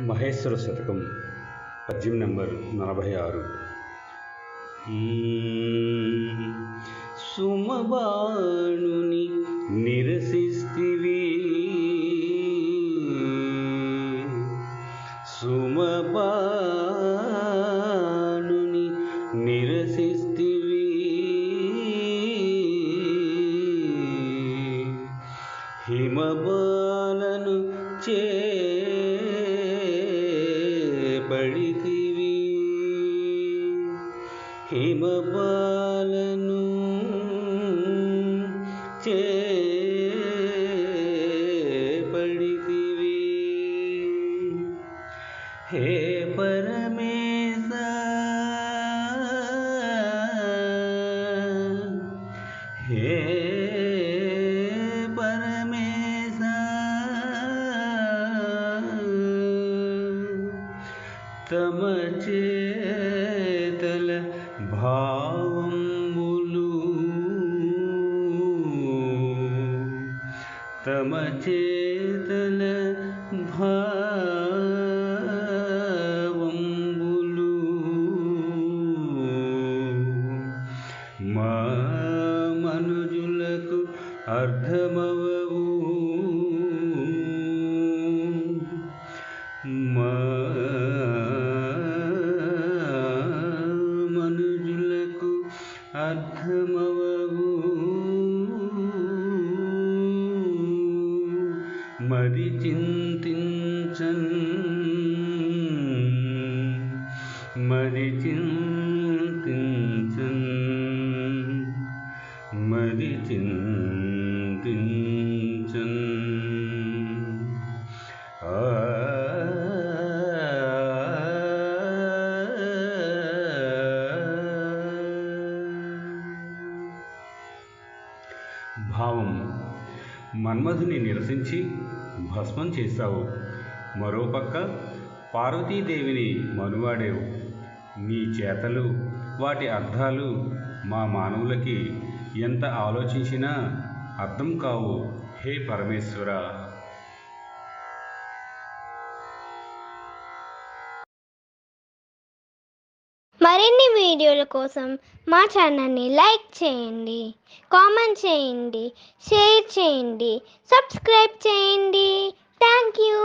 మహేశ్వర శతకం పద్యం నంబర్ 46. సుమబాణుని నిరసిస్తివి, సుమబాణుని నిరసిస్తివి, హిమబాలను చేపడితివి, హిమబాలను చేపడితివి. హే పరమేశ, హే పరమేశ, తమ చేతల భావంబులు, తమ చేతల భావంబులు మా మనుజులకు అర్థమవవు, మా మనుజులకు అర్థమవవు. మది చింతించన్, మది చింతించన్, మది చింతించన్. భావం: మన్మధుని నిరసించి భస్మం చేశావు, మరోపక్క పార్వతీదేవిని మనువాడేవు. నీ చేతలు, వాటి అర్థాలు మా మానవులకి ఎంత ఆలోచించినా అర్థం కావు. హే పరమేశ్వర. మరిన్ని వీడియోల కోసం మా ఛానల్ని లైక్ చేయండి, కామెంట్ చేయండి, షేర్ చేయండి, సబ్స్క్రైబ్ చేయండి. Thank you.